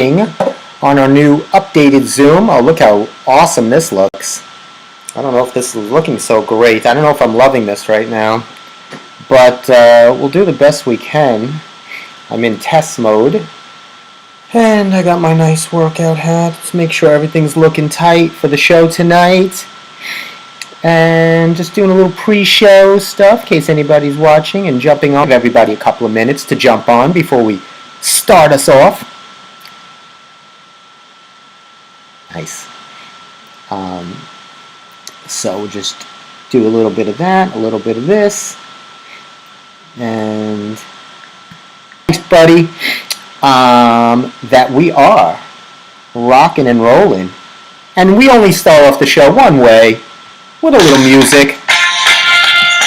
on our new updated Zoom. Oh, look how awesome this looks. I don't know if this is looking so great. I don't know if I'm loving this right now. But we'll do the best we can. I'm in test mode. And I got my nice workout hat. Let's make sure everything's looking tight for the show tonight. And just doing a little pre-show stuff in case anybody's watching and jumping on. Give everybody a couple of minutes to jump on before we start us off. Nice. So we'll just do a little bit of that, a little bit of this. And thanks, buddy, that we are rocking and rolling. And we only start off the show one way, with a little music.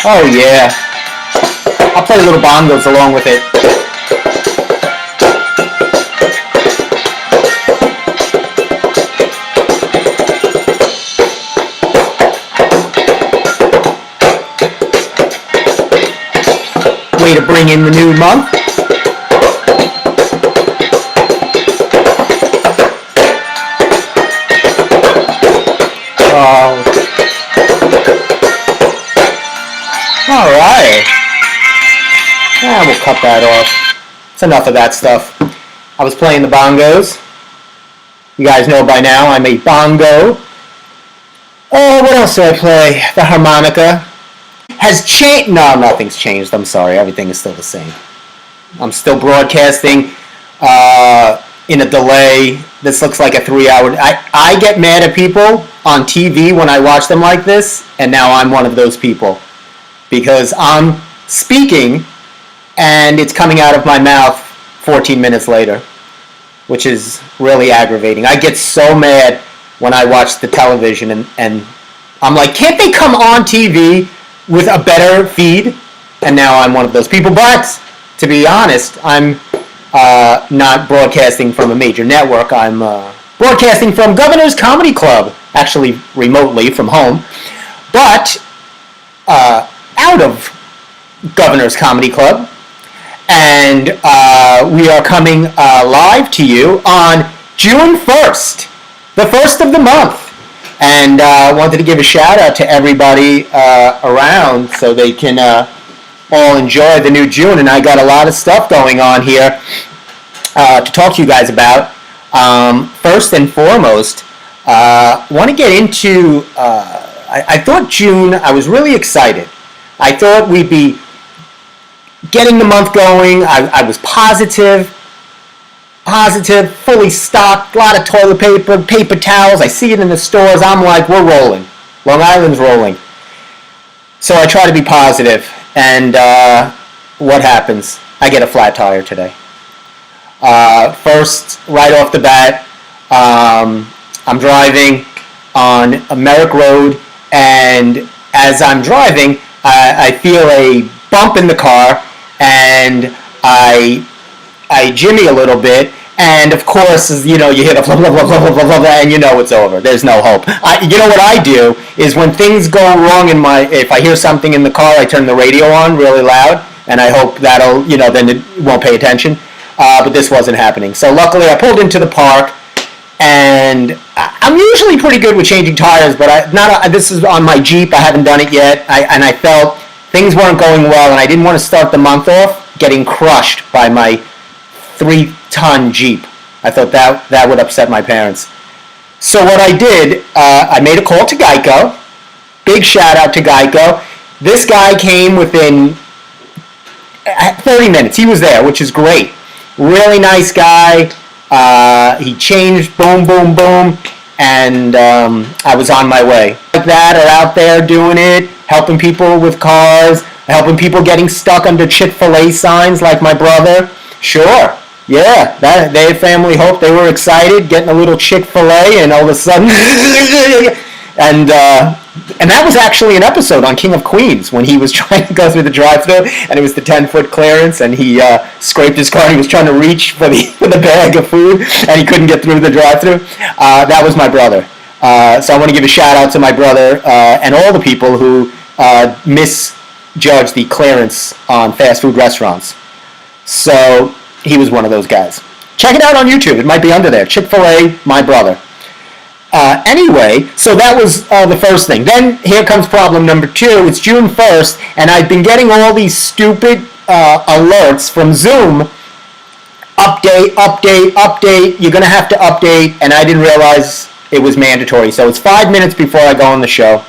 Oh yeah. I'll play little bongos along with it. Way to bring in the new month. Alright. Yeah, we'll cut that off. It's enough of that stuff. I was playing the bongos. You guys know by now I'm a bongo. Oh, what else do I play? The harmonica. Has changed? No, nothing's changed. I'm sorry. Everything is still the same. I'm still broadcasting in a delay. This looks like a 3-hour... I get mad at people on TV when I watch them like this, and now I'm one of those people. Because I'm speaking, and it's coming out of my mouth 14 minutes later, which is really aggravating. I get so mad when I watch the television, and I'm like, can't they come on TV with a better feed? And now I'm one of those people. But to be honest, I'm not broadcasting from a major network. I'm broadcasting from Governor's Comedy Club, actually remotely from home, but out of Governor's Comedy Club. And we are coming live to you on June 1st, the first of the month. And wanted to give a shout out to everybody around so they can all enjoy the new June. And I got a lot of stuff going on here to talk to you guys about. First and foremost, want to get into, I thought June, I was really excited. I thought we'd be getting the month going. I was positive, fully stocked, a lot of toilet paper, paper towels. I see it in the stores. I'm like, we're rolling. Long Island's rolling. So I try to be positive, and what happens? I get a flat tire today. First, right off the bat, I'm driving on a Merrick Road, and as I'm driving, I feel a bump in the car, and I jimmy a little bit, and of course, you know, you hit a blah, blah, blah, blah, blah, blah, blah, and you know it's over. There's no hope. You know what I do is when things go wrong if I hear something in the car, I turn the radio on really loud, and I hope that'll, you know, then it won't pay attention. But this wasn't happening. So luckily I pulled into the park, and I'm usually pretty good with changing tires, but this is on my Jeep. I haven't done it yet, and I felt things weren't going well, and I didn't want to start the month off getting crushed by my 3-ton Jeep. I thought that would upset my parents. So what I did, I made a call to Geico. Big shout out to Geico. This guy came within 30 minutes. He was there, which is great. Really nice guy. He changed, boom, boom, boom, and I was on my way. Like that, are out there doing it, helping people with cars, helping people getting stuck under Chick-fil-A signs like my brother. Sure, yeah, they had family hope. They were excited, getting a little Chick-fil-A, and all of a sudden, and that was actually an episode on King of Queens when he was trying to go through the drive-thru, and it was the 10-foot clearance, and he scraped his car. He was trying to reach for the bag of food, and he couldn't get through the drive-thru. That was my brother. So I want to give a shout-out to my brother and all the people who misjudge the clearance on fast food restaurants. So he was one of those guys. Check it out on YouTube. It might be under there. Chick-fil-A, my brother. Anyway, so that was the first thing. Then here comes problem number 2. It's June 1st, and I've been getting all these stupid alerts from Zoom. Update. You're going to have to update, and I didn't realize it was mandatory. So it's 5 minutes before I go on the show,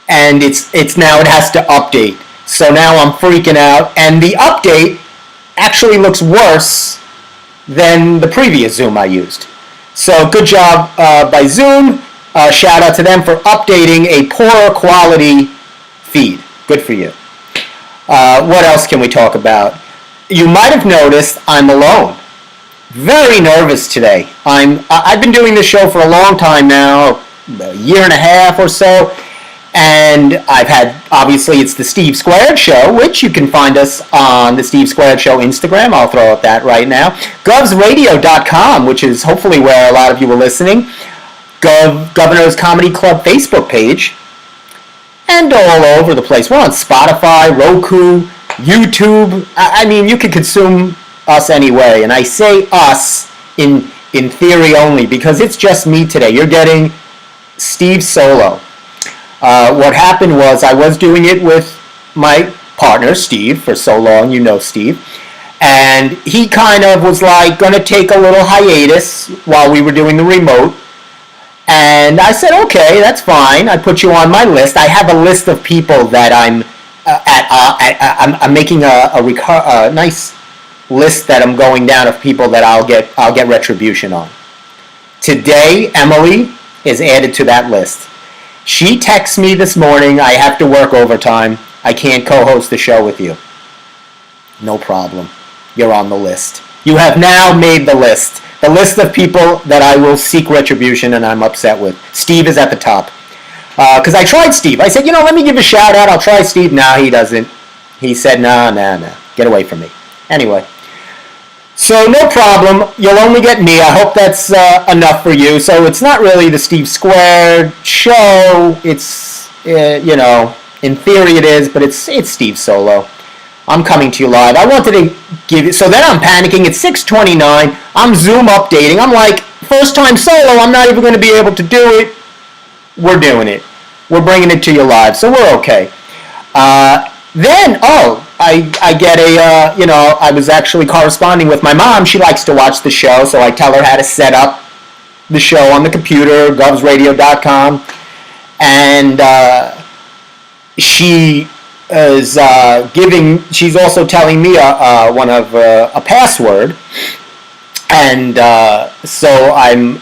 and it's now it has to update. So now I'm freaking out, and the update actually looks worse than the previous Zoom I used. So good job by Zoom. Shout out to them for updating a poorer quality feed. Good for you. What else can we talk about? You might have noticed I'm alone. Very nervous today. I've been doing this show for a long time now, a year and a half or so, and I've had, obviously, it's the Steve Squared Show, which you can find us on the Steve Squared Show Instagram. I'll throw out that right now. govsradio.com, which is hopefully where a lot of you are listening. Governor's Comedy Club Facebook page. And all over the place. We're on Spotify, Roku, YouTube. I mean, you can consume us anyway. And I say us in theory only because it's just me today. You're getting Steve solo. What happened was I was doing it with my partner, Steve, for so long. You know Steve. And he kind of was like going to take a little hiatus while we were doing the remote. And I said, okay, that's fine. I put you on my list. I have a list of people that I'm making a nice list that I'm going down of people that I'll get retribution on. Today, Emily is added to that list. She texts me this morning, I have to work overtime. I can't co-host the show with you. No problem. You're on the list. You have now made the list. The list of people that I will seek retribution and I'm upset with. Steve is at the top. Because I tried Steve. I said, let me give a shout out. I'll try Steve. No, he doesn't. He said, no. Get away from me. Anyway. So no problem. You'll only get me. I hope that's enough for you. So it's not really the Steve Squared Show. It's, in theory it is, but it's Steve solo. I'm coming to you live. I wanted to give you, so then I'm panicking. It's 6:29. I'm Zoom updating. I'm like, first time solo. I'm not even going to be able to do it. We're doing it. We're bringing it to you live, so we're okay. Then, I get I was actually corresponding with my mom. She likes to watch the show, so I tell her how to set up the show on the computer, govsradio.com, and she is she's also telling me a password, and so I'm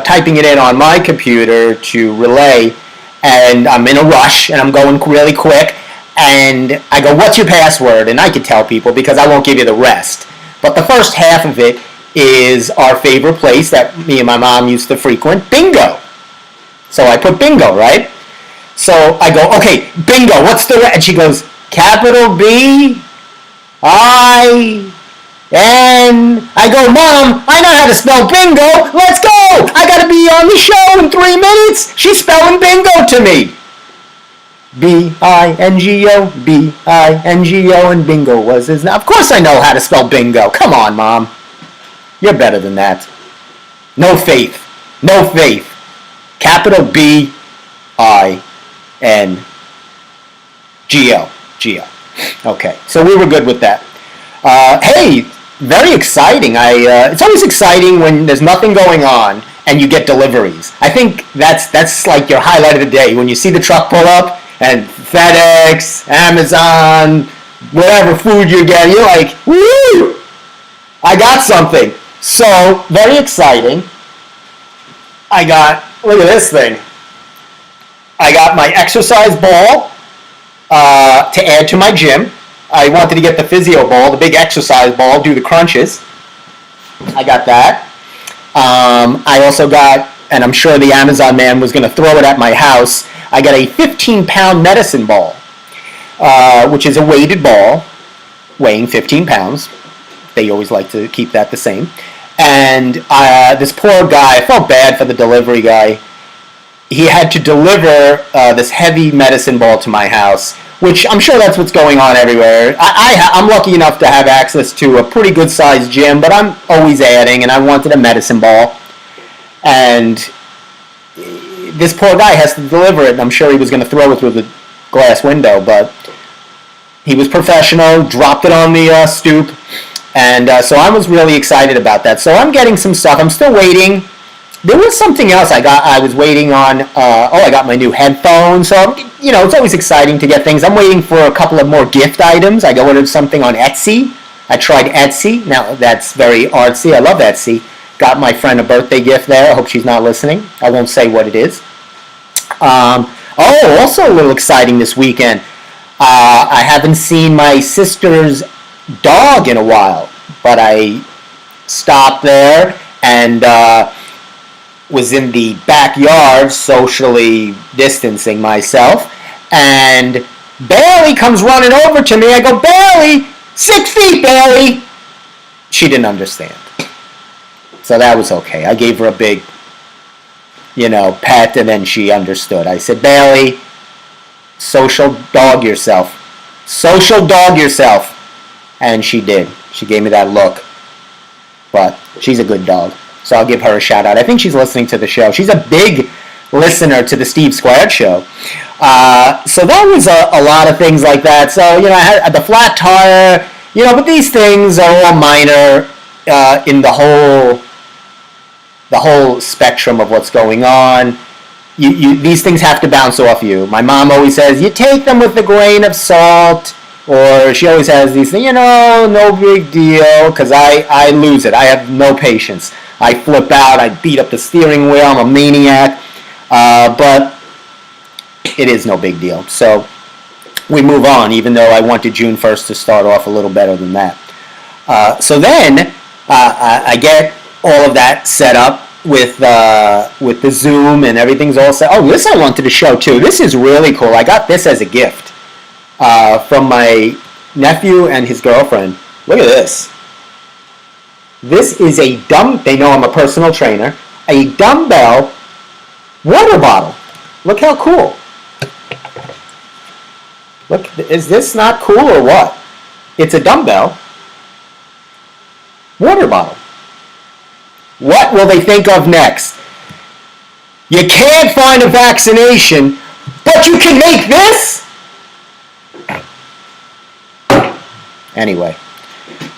typing it in on my computer to relay, and I'm in a rush, and I'm going really quick, and I go, what's your password? And I can tell people because I won't give you the rest, but the first half of it is our favorite place that me and my mom used to frequent, Bingo. So I put Bingo, right? So I go, okay, Bingo, what's the and she goes, capital B, I, N. I go, Mom, I know how to spell bingo. Let's go. I got to be on the show in 3 minutes. She's spelling bingo to me. B-I-N-G-O, B-I-N-G-O, and bingo was his name. Of course I know how to spell bingo. Come on, Mom. You're better than that. No faith. No faith. Capital B-I-N-G-O. G-O. Okay, so we were good with that. Hey, very exciting. It's always exciting when there's nothing going on and you get deliveries. I think that's like your highlight of the day. When you see the truck pull up and FedEx, Amazon, whatever food you get, you're like, woo! I got something. So, very exciting. Look at this thing. I got my exercise ball to add to my gym. I wanted to get the physio ball, the big exercise ball, do the crunches. I got that. I also got, and I'm sure the Amazon man was going to throw it at my house, I got a 15-pound medicine ball, which is a weighted ball weighing 15 pounds. They always like to keep that the same. And this poor guy, I felt bad for the delivery guy. He had to deliver this heavy medicine ball to my house which I'm sure that's what's going on everywhere. I'm lucky enough to have access to a pretty good-sized gym, but I'm always adding, and I wanted a medicine ball. And this poor guy has to deliver it, and I'm sure he was going to throw it through the glass window, but he was professional, dropped it on the stoop, and so I was really excited about that. So I'm getting some stuff. I'm still waiting. There was something else I was waiting on. I got my new headphones. So, it's always exciting to get things. I'm waiting for a couple of more gift items. I ordered something on Etsy. I tried Etsy. Now, that's very artsy. I love Etsy. Got my friend a birthday gift there. I hope she's not listening. I won't say what it is. Also a little exciting this weekend. I haven't seen my sister's dog in a while, but I stopped there and was in the backyard socially distancing myself, and Bailey comes running over to me. I go, Bailey, 6 feet, Bailey. She didn't understand. So that was okay. I gave her a big, pet, and then she understood. I said, Bailey, social dog yourself. Social dog yourself. And she did. She gave me that look. But she's a good dog. So I'll give her a shout out. I think she's listening to the show. She's a big listener to the Steve Squared show. So that was a lot of things like that. So, I had the flat tire, but these things are all minor in the whole spectrum of what's going on. These things have to bounce off you. My mom always says, you take them with a grain of salt. Or she always has these things, no big deal, because I lose it. I have no patience. I flip out. I beat up the steering wheel. I'm a maniac. But it is no big deal. So we move on, even though I wanted June 1st to start off a little better than that. So then I get all of that set up with the Zoom, and everything's all set. Oh, this I wanted to show too. This is really cool. I got this as a gift from my nephew and his girlfriend. Look at this. This is they know I'm a personal trainer, a dumbbell water bottle. Look how cool. Look, is this not cool or what? It's a dumbbell water bottle. What will they think of next? You can't find a vaccination, but you can make this? Anyway,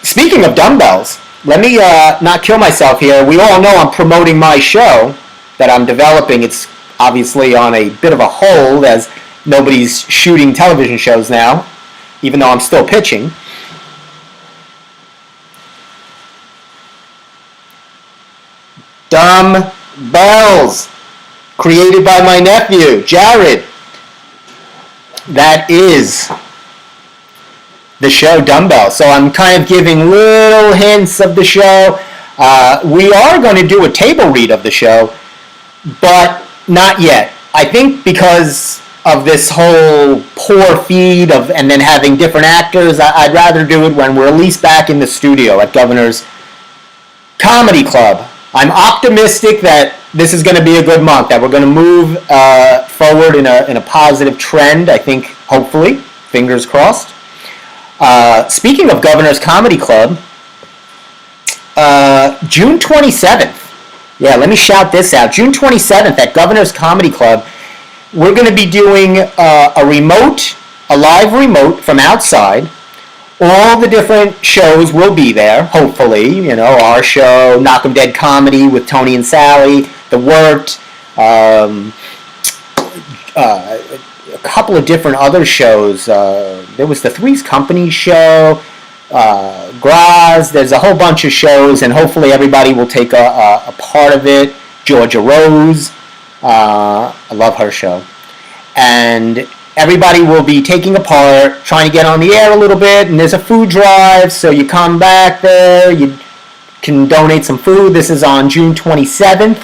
speaking of dumbbells, let me not kill myself here. We all know I'm promoting my show that I'm developing. It's obviously on a bit of a hold as nobody's shooting television shows now, even though I'm still pitching. Dumbbells, created by my nephew, Jared. That is the show Dumbbell. So I'm kind of giving little hints of the show. We are going to do a table read of the show, but not yet. I think because of this whole poor feed and then having different actors, I'd rather do it when we're at least back in the studio at Governor's Comedy Club. I'm optimistic that this is going to be a good month, that we're going to move forward in a positive trend, I think, hopefully. Fingers crossed. Speaking of Governor's Comedy Club, June 27th. Yeah, let me shout this out. June 27th at Governor's Comedy Club, we're going to be doing a live remote from outside. All the different shows will be there, hopefully. Our show, Knock 'em Dead Comedy with Tony and Sally, The Wort, a couple of different other shows. There was the Three's Company show, Graz. There's a whole bunch of shows, and hopefully everybody will take a part of it. Georgia Rose, I love her show. And everybody will be taking a part, trying to get on the air a little bit, and there's a food drive, so you come back there, you can donate some food. This is on June 27th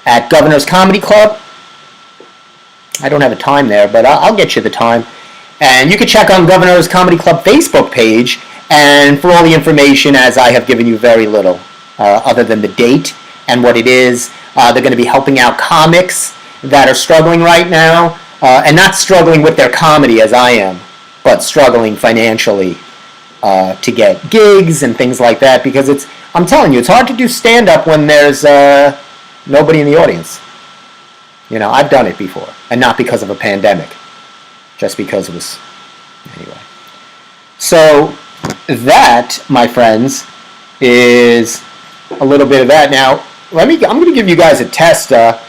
at Governor's Comedy Club. I don't have a time there, but I'll get you the time. And you can check on Governor's Comedy Club Facebook page, and for all the information, as I have given you very little, other than the date and what it is. They're going to be helping out comics that are struggling right now. and not struggling with their comedy as I am, but struggling financially to get gigs and things like that, because I'm telling you, it's hard to do stand-up when there's nobody in the audience. I've done it before, and not because of a pandemic, just because it was, anyway. So that, my friends, is a little bit of that. Now, I'm going to give you guys a test. I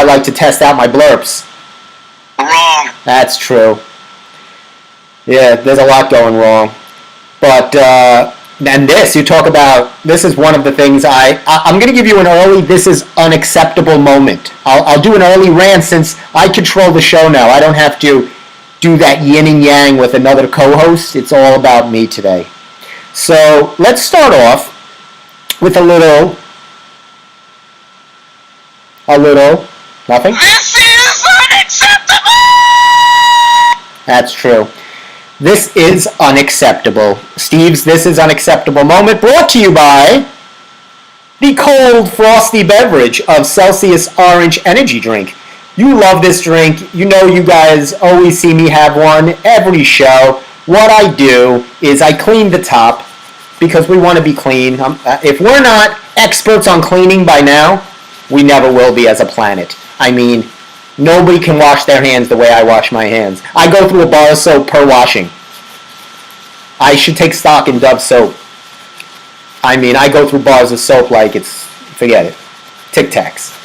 like to test out my blurps. Wrong. That's true. Yeah, there's a lot going wrong. But, and this, you talk about, this is one of the things I'm going to give you an early, this is unacceptable moment. I'll do an early rant since I control the show now. I don't have to do that yin and yang with another co-host. It's all about me today. So let's start off with a little, nothing? This is unacceptable! That's true. This is unacceptable. Steve's This is Unacceptable moment, brought to you by the cold, frosty beverage of Celsius Orange Energy Drink. You love this drink. You guys always see me have one every show. What I do is I clean the top because we want to be clean. If we're not experts on cleaning by now, we never will be as a planet. I mean, nobody can wash their hands the way I wash my hands. I go through a bar of soap per washing. I should take stock in Dove soap. I mean, I go through bars of soap like forget it. Tic Tacs.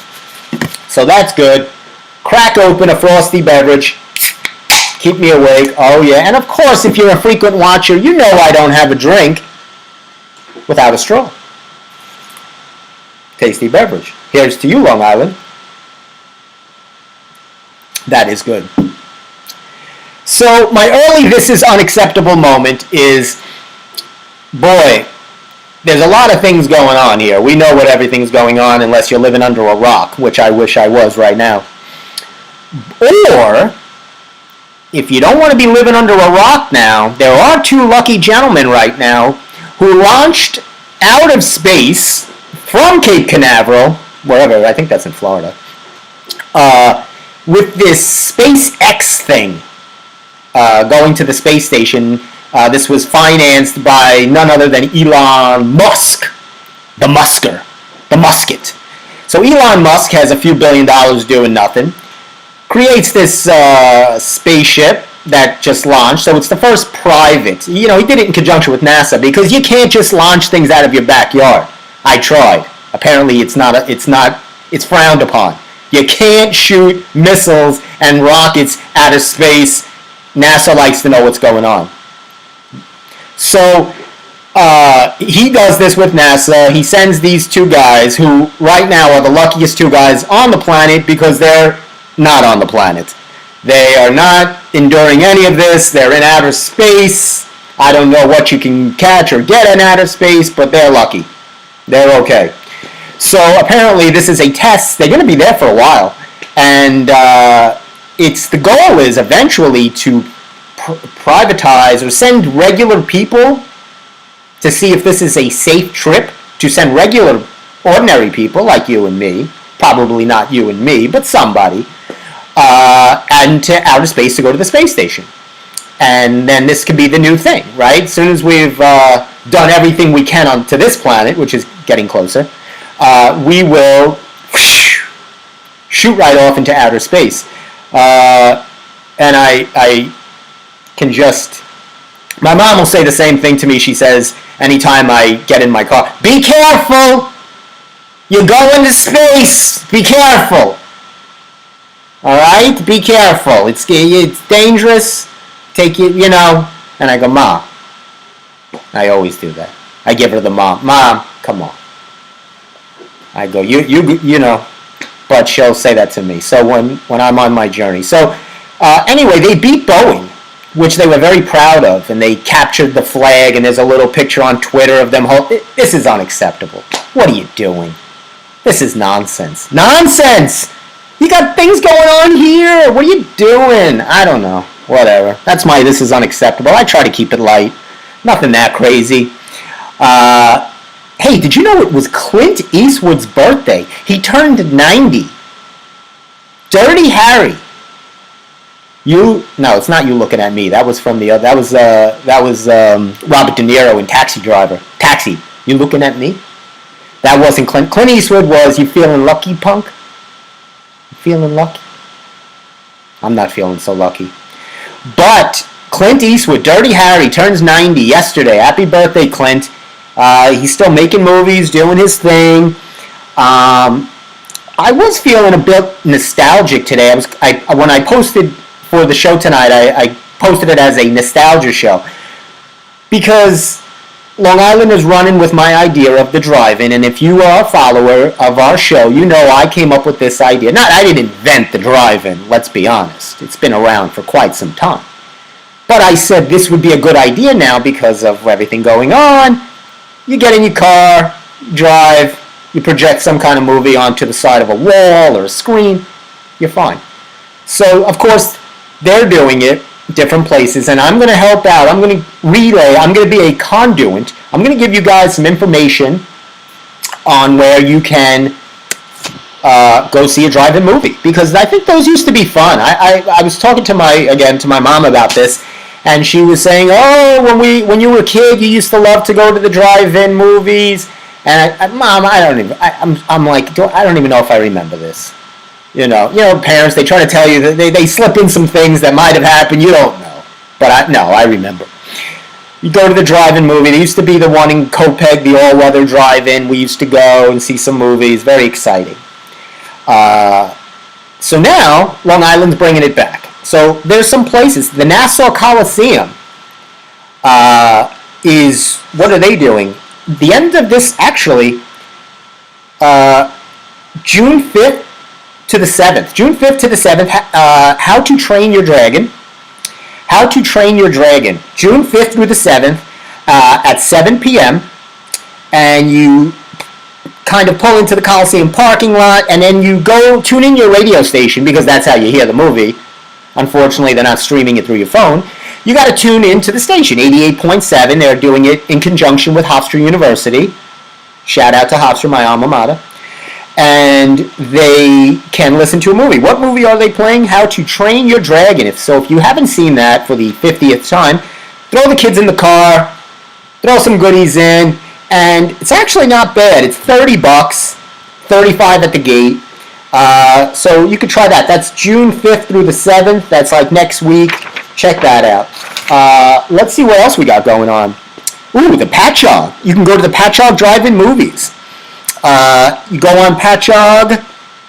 So that's good. Crack open a frosty beverage. Keep me awake. Oh yeah. And of course, if you're a frequent watcher, you know I don't have a drink without a straw. Tasty beverage. Here's to you, Long Island. That is good. So my early This is Unacceptable moment is, boy, there's a lot of things going on here. We know what everything's going on unless you're living under a rock, which I wish I was right now. Or, if you don't want to be living under a rock now, there are two lucky gentlemen right now who launched out of space from Cape Canaveral, wherever, I think that's in Florida, with this SpaceX thing, going to the space station. This was financed by none other than Elon Musk, the Musket. So Elon Musk has a few $1 billion doing nothing, creates this spaceship that just launched. So it's the first private. He did it in conjunction with NASA, because you can't just launch things out of your backyard. I tried. Apparently it's frowned upon. You can't shoot missiles and rockets out of space. NASA likes to know what's going on. So he does this with NASA. He sends these two guys who right now are the luckiest two guys on the planet, because they're not on the planet. They are not enduring any of this. They're in outer space. I don't know what you can catch or get in outer space, but they're lucky. They're okay. So apparently this is a test. They're going to be there for a while. And the goal is eventually to privatize or send regular people to see if this is a safe trip, to send regular, ordinary people like you and me, probably not you and me, but somebody, and to outer space to go to the space station. And then this could be the new thing, right? As soon as we've done everything we can onto this planet, which is getting closer, we will shoot right off into outer space. And I can just... My mom will say the same thing to me. She says, anytime I get in my car, be careful! You're going to space! Be careful! Alright? Be careful. It's dangerous. Take it, And I go, Mom. I always do that. I give her the mom. Mom, come on. I go, you know. But she'll say that to me. So when I'm on my journey. So anyway, they beat Boeing, which they were very proud of, and they captured the flag, and there's a little picture on Twitter of them. This is unacceptable. What are you doing? This is nonsense. Nonsense! You got things going on here. What are you doing? I don't know. Whatever. That's my This is Unacceptable. I try to keep it light. Nothing that crazy. Hey, did you know it was Clint Eastwood's birthday? He turned 90. Dirty Harry. No, it's not You Looking at Me. That was from the that was Robert De Niro in Taxi Driver. Taxi. You Looking at Me? That wasn't Clint. Clint Eastwood was You Feeling Lucky, Punk? You feeling lucky? I'm not feeling so lucky. But Clint Eastwood, Dirty Harry, turns 90 yesterday. Happy birthday, Clint. He's still making movies, doing his thing. I was feeling a bit nostalgic today. When I posted for the show tonight, I posted it as a nostalgia show because Long Island is running with my idea of the drive-in, and if you are a follower of our show, you know I came up with this idea. I didn't invent the drive-in, let's be honest. It's been around for quite some time. But I said this would be a good idea now because of everything going on. You get in your car, drive, you project some kind of movie onto the side of a wall or a screen, you're fine. So, of course, they're doing it different places, and I'm going to help out. I'm going to relay. I'm going to be a conduit. I'm going to give you guys some information on where you can go see a drive-in movie, because I think those used to be fun. I was talking to my mom about this, and she was saying, oh, when you were a kid, you used to love to go to the drive-in movies. And Mom, I don't even know if I remember this. You know, parents, they try to tell you that they slip in some things that might have happened. You don't know. But I remember. You go to the drive-in movie. There used to be the one in Copeg, the all-weather drive-in. We used to go and see some movies. Very exciting. So now, Long Island's bringing it back. So there's some places. The Nassau Coliseum is, what are they doing? The end of this, actually, June 5th to the 7th. June 5th to the 7th, How to Train Your Dragon. How to Train Your Dragon. June 5th through the 7th at 7 p.m. And you kind of pull into the Coliseum parking lot, and then you go tune in your radio station, because that's how you hear the movie. Unfortunately, they're not streaming it through your phone. You got to tune in to the station, 88.7. They're doing it in conjunction with Hofstra University. Shout out to Hofstra, my alma mater. And they can listen to a movie. What movie are they playing? How to Train Your Dragon. If you haven't seen that for the 50th time, throw the kids in the car, throw some goodies in, and it's actually not bad. It's $30, $35 at the gate. So you could try that. That's June 5th through the 7th. That's like next week. Check that out. Let's see what else we got going on. Ooh, the Patchogue. You can go to the Patchogue Drive-In Movies. You go on Patchogue,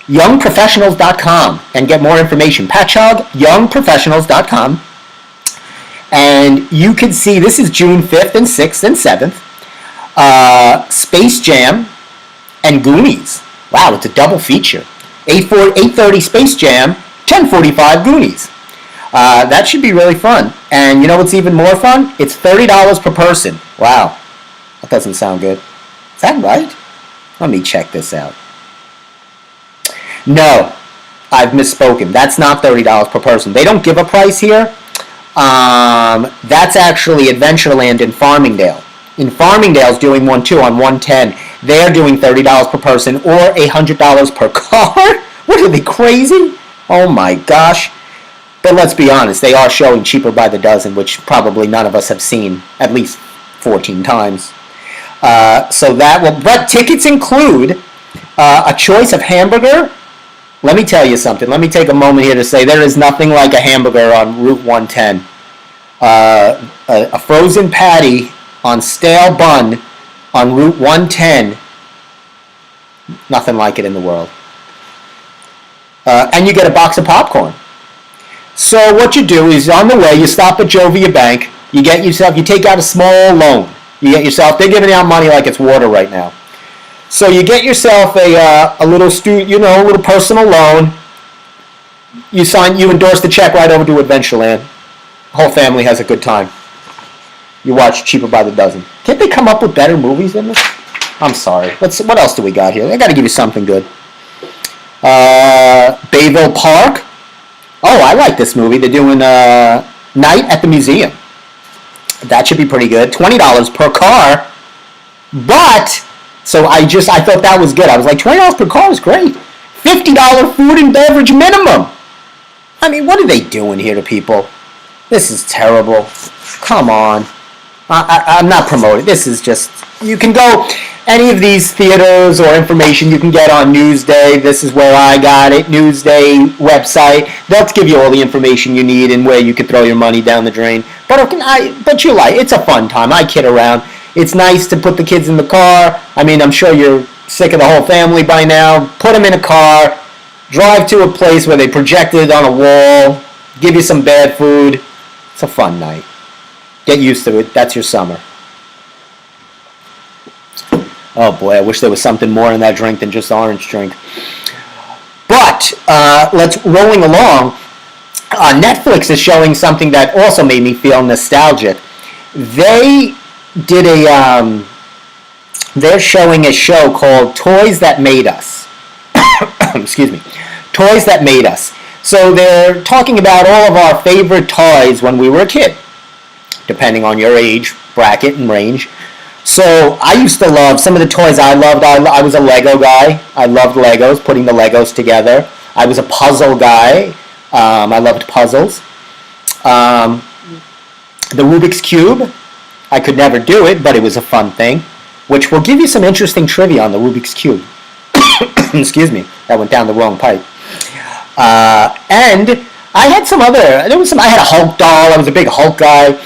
youngprofessionals.com and get more information. Patchogue, youngprofessionals.com. And you can see, this is June 5th and 6th and 7th. Space Jam and Goonies. Wow, it's a double feature. 8:30 Space Jam, 10:45 Goonies. That should be really fun. And you know what's even more fun? It's $30 per person. Wow, that doesn't sound good. Is that right? Let me check this out. No, I've misspoken. That's not $30 per person. They don't give a price here. That's actually Adventureland in Farmingdale. In Farmingdale's doing one too on 110. They're doing $30 per person or $100 per car. What are they, crazy? Oh my gosh. But let's be honest, they are showing Cheaper by the Dozen, which probably none of us have seen at least 14 times. But tickets include a choice of hamburger. Let me tell you something. Let me take a moment here to say there is nothing like a hamburger on Route 110. A frozen patty on stale bun on Route 110. Nothing like it in the world. And you get a box of popcorn. So what you do is, on the way, you stop at Jovia Bank. You take out a small loan. They're giving out money like it's water right now. So you get yourself a little little personal loan. You endorse the check right over to Adventureland. The whole family has a good time. You watch Cheaper by the Dozen. Can't they come up with better movies than this? I'm sorry. What else do we got here? I got to give you something good. Bayville Park. Oh, I like this movie. They're doing Night at the Museum. That should be pretty good. $20 per car. But, I thought that was good. I was like, $20 per car is great. $50 food and beverage minimum. I mean, what are they doing here to people? This is terrible. Come on. I'm not promoting. This is just, you can go, any of these theaters or information you can get on Newsday. This is where I got it. Newsday website. They'll give you all the information you need and where you can throw your money down the drain. But you like, it's a fun time. I kid around. It's nice to put the kids in the car. I mean, I'm sure you're sick of the whole family by now. Put them in a car. Drive to a place where they project it on a wall. Give you some bad food. It's a fun night. Get used to it. That's your summer. Oh boy, I wish there was something more in that drink than just orange drink. But let's rolling along. Netflix is showing something that also made me feel nostalgic. They're showing a show called Toys That Made Us. Excuse me. Toys That Made Us. So they're talking about all of our favorite toys when we were a kid, depending on your age bracket and range. So I used to love some of the toys I loved. I was a Lego guy. I loved Legos, putting the Legos together. I was a puzzle guy. I loved puzzles. The Rubik's Cube. I could never do it, but it was a fun thing, which will give you some interesting trivia on the Rubik's Cube. Excuse me, that went down the wrong pipe. And I had I had a Hulk doll. I was a big Hulk guy.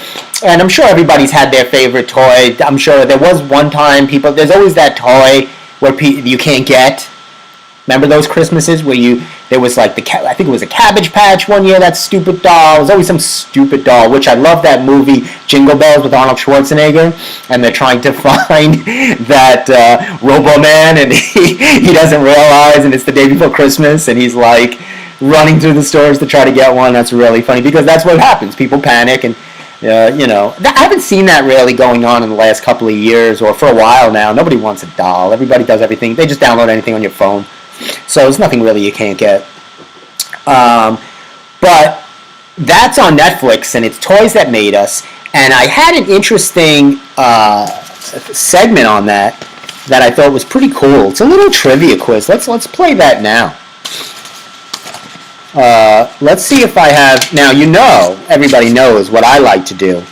And I'm sure everybody's had their favorite toy. I'm sure there was one time there's always that toy where you can't get. Remember those Christmases where there was like I think it was a Cabbage Patch one year, that stupid doll. There was always some stupid doll, which I love that movie, Jingle Bells with Arnold Schwarzenegger. And they're trying to find that Robo-Man, and he doesn't realize, and it's the day before Christmas, and he's like running through the stores to try to get one. That's really funny because that's what happens. People panic and I haven't seen that really going on in the last couple of years or for a while now. Nobody wants a doll. Everybody does everything. They just download anything on your phone. So there's nothing really you can't get. But that's on Netflix, and it's Toys That Made Us. And I had an interesting segment on that I thought was pretty cool. It's a little trivia quiz. Let's play that now. Let's see if I have, now everybody knows what I like to do,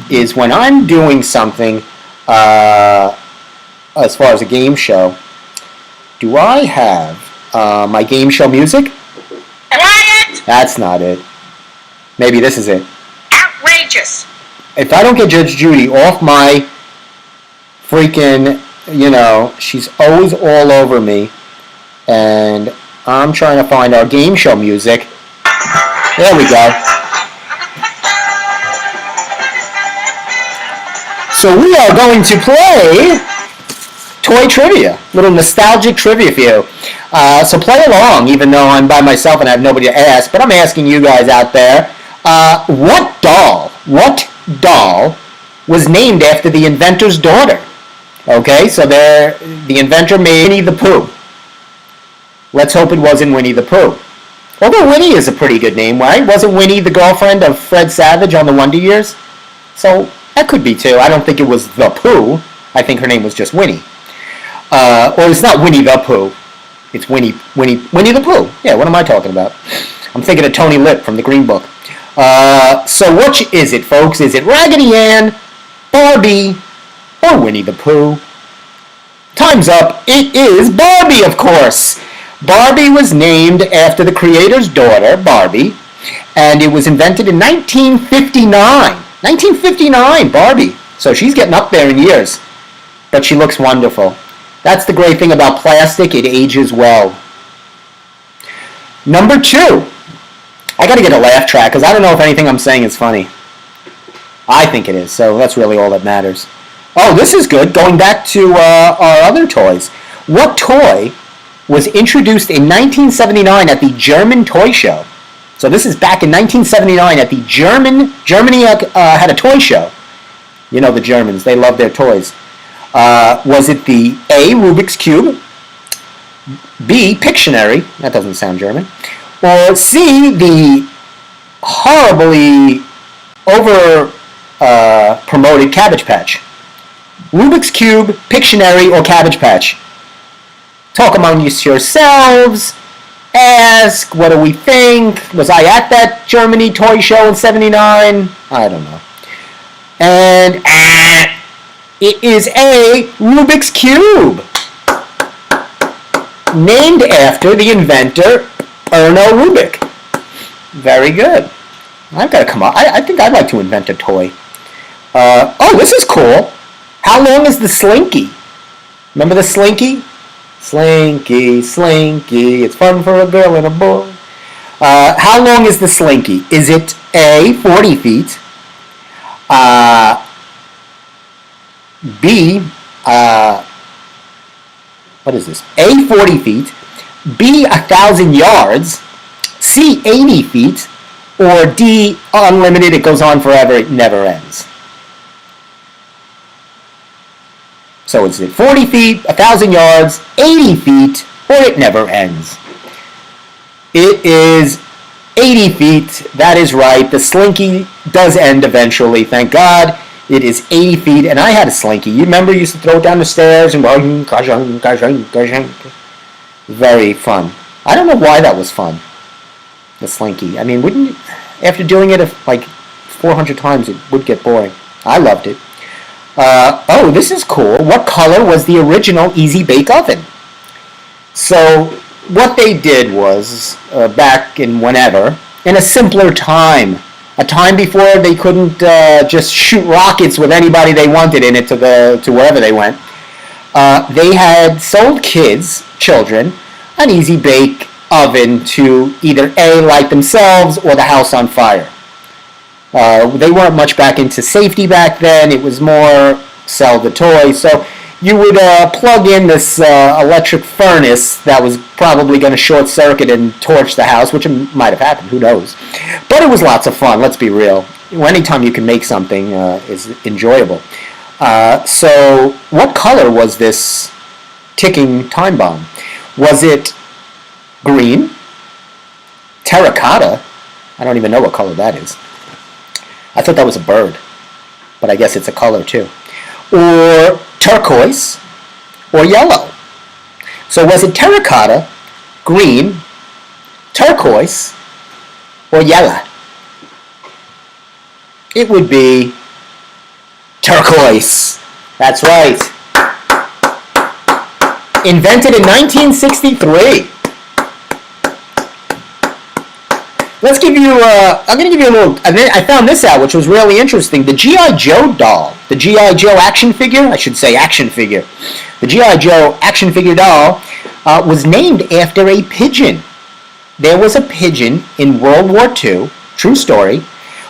is when I'm doing something, as far as a game show, do I have my game show music? Quiet! That's not it. Maybe this is it. Outrageous! If I don't get Judge Judy off my freaking, she's always all over me, and I'm trying to find our game show music. There we go. So we are going to play toy trivia, little nostalgic trivia for you. So play along, even though I'm by myself and I have nobody to ask, but I'm asking you guys out there, what doll was named after the inventor's daughter? Okay, so the inventor made Winnie the Pooh. Let's hope it wasn't Winnie the Pooh. Although Winnie is a pretty good name, right? Wasn't Winnie the girlfriend of Fred Savage on the Wonder Years? So that could be too. I don't think it was the Pooh. I think her name was just Winnie. Or it's not Winnie the Pooh. It's Winnie the Pooh. Yeah, what am I talking about? I'm thinking of Tony Lip from the Green Book. So which is it, folks? Is it Raggedy Ann, Barbie, or Winnie the Pooh? Time's up. It is Barbie, of course. Barbie was named after the creator's daughter, Barbie, and it was invented in 1959. 1959, Barbie. So she's getting up there in years, but she looks wonderful. That's the great thing about plastic, it ages well. Number 2. I gotta get a laugh track, because I don't know if anything I'm saying is funny. I think it is, so that's really all that matters. Oh, this is good. Going back to our other toys. What toy was introduced in 1979 at the German Toy Show? So this is back in 1979 at the Germany had a toy show. You know the Germans, they love their toys. Was it the A, Rubik's Cube, B, Pictionary, that doesn't sound German, or C, the horribly promoted Cabbage Patch? Rubik's Cube, Pictionary, or Cabbage Patch? Talk among yourselves. Ask, what do we think? Was I at that Germany toy show in 79? I don't know. And it is a Rubik's Cube. Named after the inventor, Erno Rubik. Very good. I've got to come up. I think I'd like to invent a toy. Oh, this is cool. How long is the Slinky? Remember the Slinky? Slinky, Slinky, it's fun for a girl and a boy. How long is the Slinky? Is it A, 40 feet, B, what is this? A, 40 feet, B, 1,000 yards, C, 80 feet, or D, unlimited, it goes on forever, it never ends? So is it 40 feet, 1,000 yards, 80 feet, or it never ends? It is 80 feet. That is right. The Slinky does end eventually, thank God. It is 80 feet, and I had a Slinky. You remember you used to throw it down the stairs and very fun. I don't know why that was fun, the Slinky. I mean, wouldn't, after doing it like 400 times, it would get boring. I loved it. Oh, this is cool. What color was the original Easy Bake Oven? So what they did was, back in whenever, in a simpler time, a time before they couldn't just shoot rockets with anybody they wanted in it to wherever they went, they had sold children, an Easy Bake Oven to either A, light themselves, or the house on fire. They weren't much back into safety back then. It was more sell the toy. So you would plug in this electric furnace that was probably going to short circuit and torch the house, which might have happened. Who knows? But it was lots of fun. Let's be real. Anytime you can make something is enjoyable. So what color was this ticking time bomb? Was it green? Terracotta? I don't even know what color that is. I thought that was a bird, but I guess it's a color too. Or turquoise, or yellow. So was it terracotta, green, turquoise, or yellow? It would be turquoise. That's right. Invented in 1963. Let's give you, I'm going to give you a little, I found this out, which was really interesting. The G.I. Joe doll, the G.I. Joe action figure, I should say action figure. The G.I. Joe action figure doll was named after a pigeon. There was a pigeon in World War II, true story,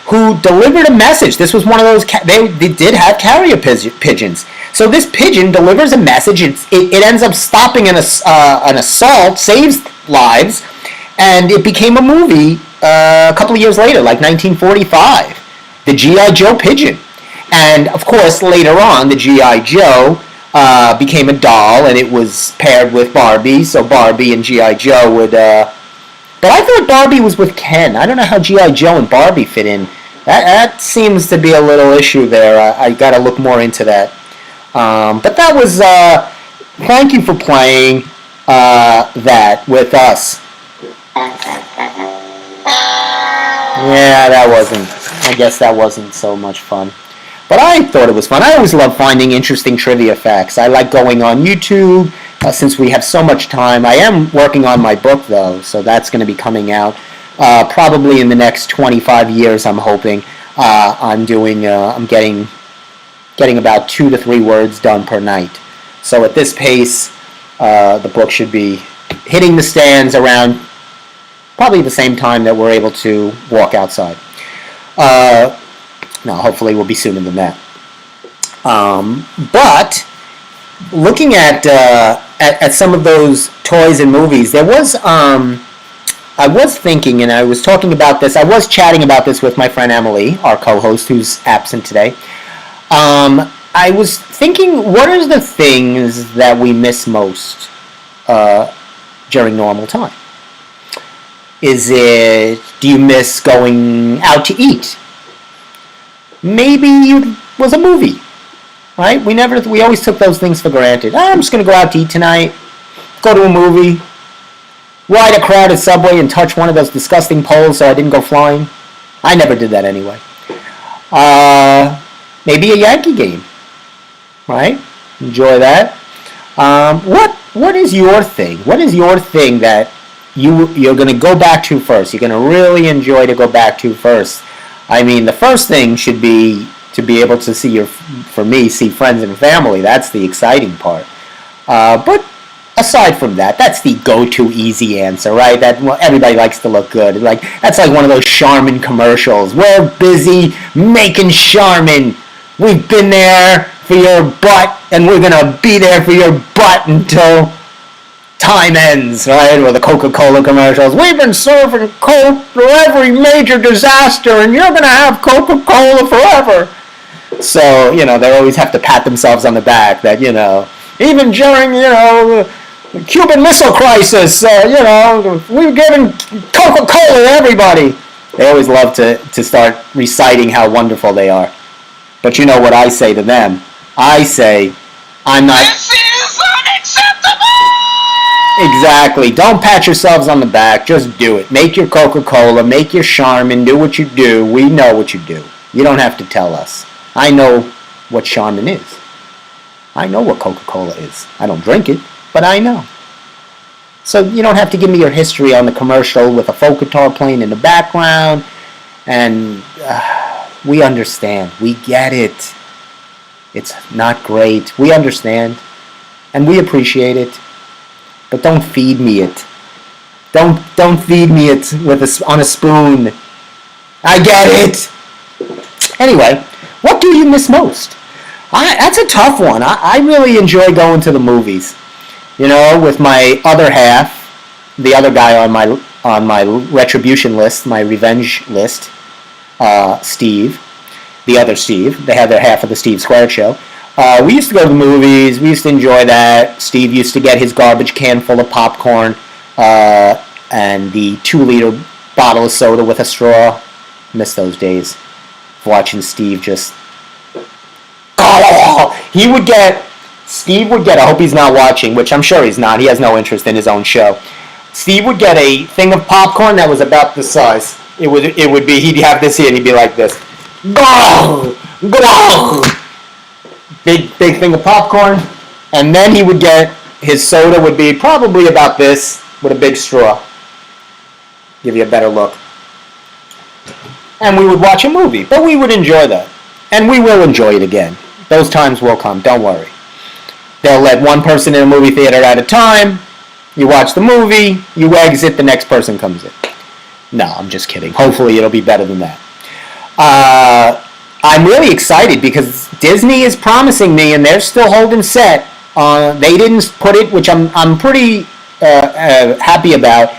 who delivered a message. This was one of those, they did have carrier pigeons. So this pigeon delivers a message, it ends up stopping an assault, saves lives, and it became a movie a couple of years later, like 1945, the G.I. Joe pigeon. And, of course, later on, the G.I. Joe became a doll, and it was paired with Barbie, so Barbie and G.I. Joe would... But I thought Barbie was with Ken. I don't know how G.I. Joe and Barbie fit in. That seems to be a little issue there. I got to look more into that. But that was... thank you for playing that with us. Yeah, I guess that wasn't so much fun. But I thought it was fun. I always love finding interesting trivia facts. I like going on YouTube since we have so much time. I am working on my book, though, so that's going to be coming out probably in the next 25 years, I'm hoping. I'm getting about 2 to 3 words done per night. So at this pace, the book should be hitting the stands around probably the same time that we're able to walk outside. No, hopefully we'll be sooner than that. But looking at some of those toys and movies, there was I was thinking, and I was talking about this. I was chatting about this with my friend Emily, our co-host, who's absent today. I was thinking, what are the things that we miss most during normal time? Do you miss going out to eat? Maybe it was a movie, right? We always took those things for granted. I'm just going to go out to eat tonight, go to a movie. ride a crowded subway and touch one of those disgusting poles so I didn't go flying? I never did that anyway. Maybe a Yankee game, right? Enjoy that. What is your thing? What is your thing that you're going to go back to first? You're going to really enjoy to go back to first. I mean, the first thing should be to be able to see see friends and family. That's the exciting part. But aside from that, that's the go-to easy answer, right? That everybody likes to look good. That's like one of those Charmin commercials. We're busy making Charmin. We've been there for your butt, and we're gonna be there for your butt until time ends, right? Or the Coca-Cola commercials. We've been serving Coke through every major disaster, and you're gonna have Coca-Cola forever. So, they always have to pat themselves on the back that, even during, the Cuban Missile Crisis, we've given Coca-Cola to everybody. They always love to start reciting how wonderful they are. But you know what I say to them? I say, I'm not... This is unacceptable! Exactly. Don't pat yourselves on the back. Just do it. Make your Coca-Cola. Make your Charmin. Do what you do. We know what you do. You don't have to tell us. I know what Charmin is. I know what Coca-Cola is. I don't drink it, but I know. So you don't have to give me your history on the commercial with a folk guitar playing in the background. And we understand. We get it. It's not great. We understand. And we appreciate it. But don't feed me it. Don't feed me it on a spoon. I get it. Anyway, what do you miss most? That's a tough one. I really enjoy going to the movies. With my other half, the other guy on my retribution list, my revenge list, Steve, the other Steve. They had their half of the Steve Squared show. We used to go to the movies. We used to enjoy that. Steve used to get his garbage can full of popcorn and the 2-liter bottle of soda with a straw. Miss those days. Watching Steve just... Steve would get, I hope he's not watching, which I'm sure he's not. He has no interest in his own show. Steve would get a thing of popcorn that was about this size. It would be, he'd have this here and he'd be like this. Big thing of popcorn. And then he would get, his soda would be probably about this with a big straw. Give you a better look. And we would watch a movie. But we would enjoy that. And we will enjoy it again. Those times will come. Don't worry. They'll let one person in a movie theater at a time. You watch the movie. You exit. The next person comes in. No, I'm just kidding. Hopefully it'll be better than that. I'm really excited because Disney is promising me, and they're still holding set. They didn't put it, which I'm pretty happy about.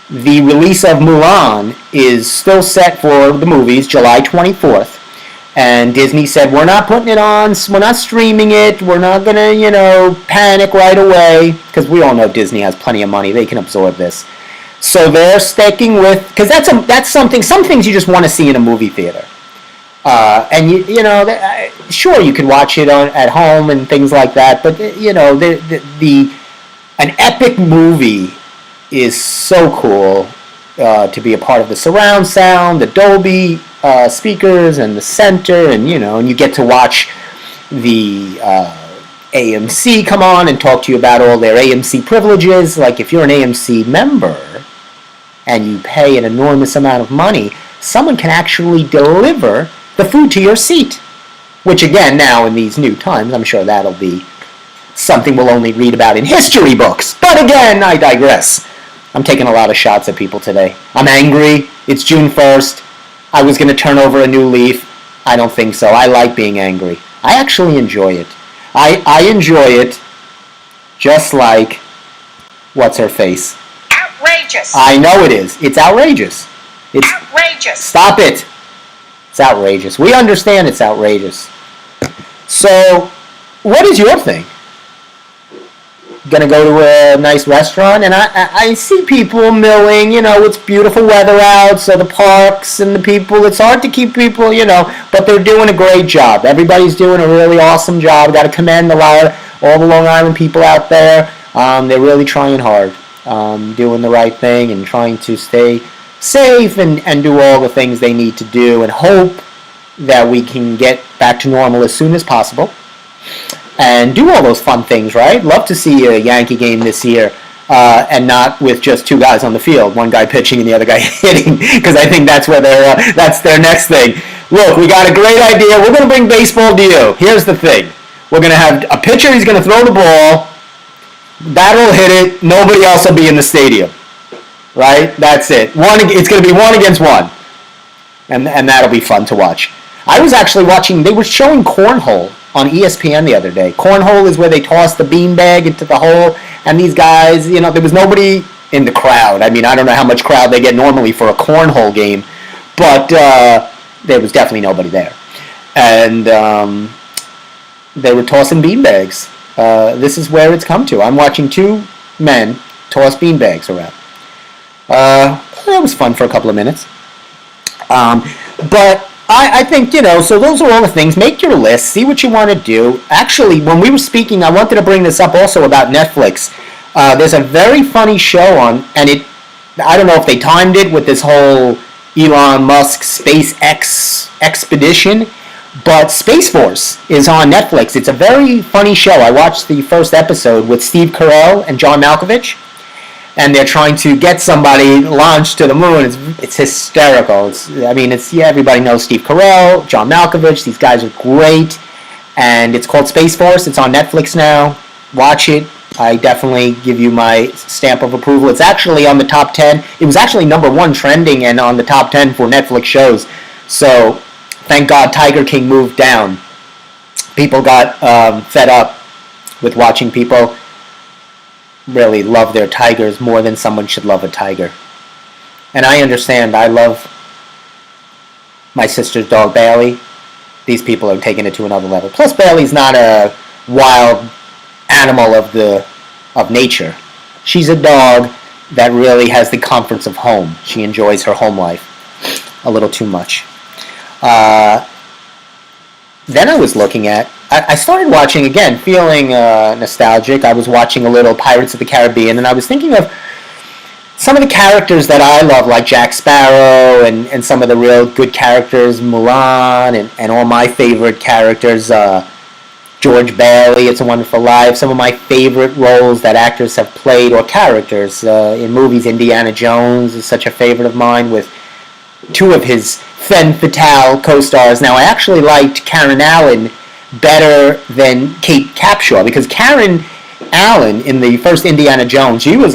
The release of Mulan is still set for the movies, July 24th. And Disney said, we're not putting it on, we're not streaming it, we're not going to, panic right away. Because we all know Disney has plenty of money, they can absorb this. So they're sticking with, because that's something, some things you just want to see in a movie theater. And, sure, you can watch it at home and things like that. But, an epic movie is so cool to be a part of the surround sound, the Dolby speakers and the center, and you get to watch the AMC come on and talk to you about all their AMC privileges. Like if you're an AMC member and you pay an enormous amount of money, someone can actually deliver the food to your seat. Which again, now in these new times, I'm sure that'll be something we'll only read about in history books. But again, I digress. I'm taking a lot of shots at people today. I'm angry. It's June 1st. I was going to turn over a new leaf. I don't think so. I like being angry. I actually enjoy it. I enjoy it just like, what's her face? Outrageous. I know it is. It's outrageous. It's outrageous. Stop it. It's outrageous. We understand it's outrageous. So, what is your thing? Gonna go to a nice restaurant, and I see people milling, it's beautiful weather out, so the parks and the people, it's hard to keep people, but they're doing a great job. Everybody's doing a really awesome job. Got to commend all the Long Island people out there. They're really trying hard. doing the right thing and trying to stay safe and do all the things they need to do and hope that we can get back to normal as soon as possible and do all those fun things, right? Love to see a Yankee game this year and not with just two guys on the field, one guy pitching and the other guy hitting, because I think that's where that's their next thing. Look, we got a great idea. We're going to bring baseball to you. Here's the thing. We're going to have a pitcher. He's going to throw the ball. Batter will hit it. Nobody else will be in the stadium. Right? That's it. It's going to be 1 against 1. And that'll be fun to watch. I was actually watching, they were showing cornhole on ESPN the other day. Cornhole is where they toss the beanbag into the hole, and these guys, there was nobody in the crowd. I mean, I don't know how much crowd they get normally for a cornhole game, but there was definitely nobody there. And they were tossing beanbags. This is where it's come to. I'm watching two men toss beanbags around. That was fun for a couple of minutes. But I think, so those are all the things. Make your list. See what you want to do. Actually, when we were speaking, I wanted to bring this up also about Netflix. There's a very funny show on, and I don't know if they timed it with this whole Elon Musk SpaceX expedition, but Space Force is on Netflix. It's a very funny show. I watched the first episode with Steve Carell and John Malkovich, and they're trying to get somebody launched to the moon. It's hysterical. Everybody knows Steve Carell, John Malkovich. These guys are great, and it's called Space Force. It's on Netflix now. Watch it. I definitely give you my stamp of approval. It's actually on the top 10. It was actually number 1 trending and on the top 10 for Netflix shows. So, thank God Tiger King moved down. People got fed up with watching people really love their tigers more than someone should love a tiger. And I understand. I love my sister's dog, Bailey. These people are taking it to another level. Plus, Bailey's not a wild animal of nature. She's a dog that really has the comforts of home. She enjoys her home life a little too much. Then I was looking at, I started watching again, feeling nostalgic. I was watching a little Pirates of the Caribbean, and I was thinking of some of the characters that I love, like Jack Sparrow and some of the real good characters, Mulan, and all my favorite characters, George Bailey, It's a Wonderful Life, some of my favorite roles that actors have played, or characters in movies. Indiana Jones is such a favorite of mine, with 2 of his femme fatale co-stars. Now, I actually liked Karen Allen better than Kate Capshaw, because Karen Allen in the first Indiana Jones, she was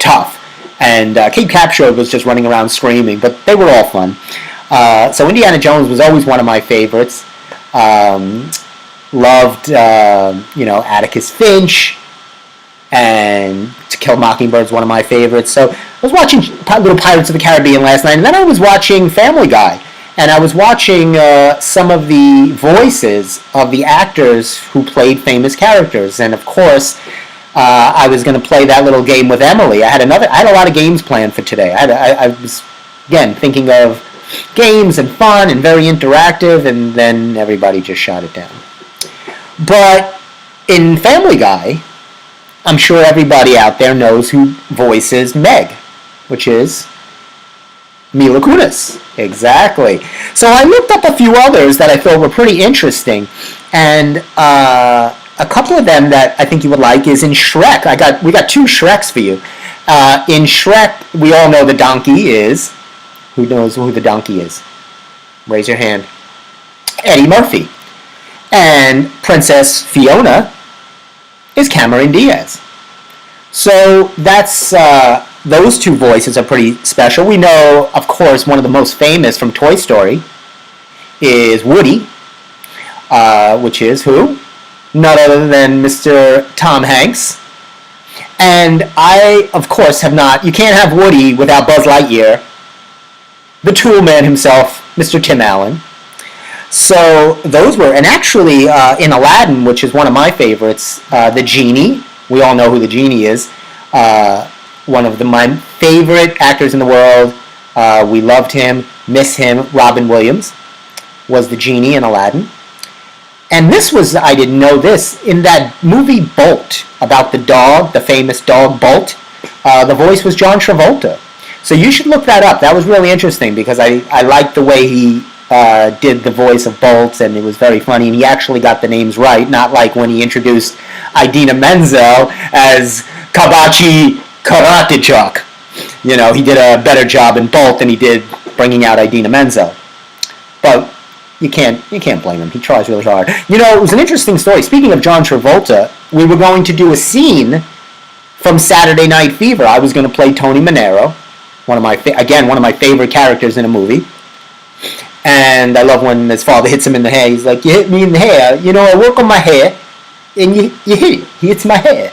tough, and Kate Capshaw was just running around screaming, but they were all fun. So Indiana Jones was always one of my favorites. Loved Atticus Finch, and To Kill a Mockingbird is one of my favorites. So I was watching Little Pirates of the Caribbean last night, and then I was watching Family Guy. And I was watching some of the voices of the actors who played famous characters. And of course, I was going to play that little game with Emily. I had a lot of games planned for today. I was, again, thinking of games and fun and very interactive, and then everybody just shot it down. But in Family Guy, I'm sure everybody out there knows who voices Meg, which is Mila Kunis. Exactly. So I looked up a few others that I thought were pretty interesting, and a couple of them that I think you would like is in Shrek. We got 2 Shreks for you. In Shrek, we all know the donkey is. Who knows who the donkey is? Raise your hand. Eddie Murphy. And Princess Fiona is Cameron Diaz. So that's those 2 voices are pretty special. We know, of course, one of the most famous from Toy Story is Woody, which is who? None other than Mr. Tom Hanks. And I, of course, have not. You can't have Woody without Buzz Lightyear, the tool man himself, Mr. Tim Allen. So those were, and actually in Aladdin, which is one of my favorites, the genie. We all know who the genie is. One of my favorite actors in the world. We loved him, miss him. Robin Williams was the genie in Aladdin. And this was, I didn't know this, in that movie Bolt, about the dog, the famous dog Bolt, the voice was John Travolta. So you should look that up. That was really interesting because I liked the way he did the voice of Bolt, and it was very funny, and he actually got the names right, not like when he introduced Idina Menzel as Kabachi Karate Chuck. You know, he did a better job in Bolt than he did bringing out Idina Menzel. But you can't blame him. He tries really hard. You know, it was an interesting story. Speaking of John Travolta, we were going to do a scene from Saturday Night Fever. I was going to play Tony Manero, one of my favorite characters in a movie. And I love when his father hits him in the hair. He's like, "You hit me in the hair. You know, I work on my hair, and you hit it. He hits my hair."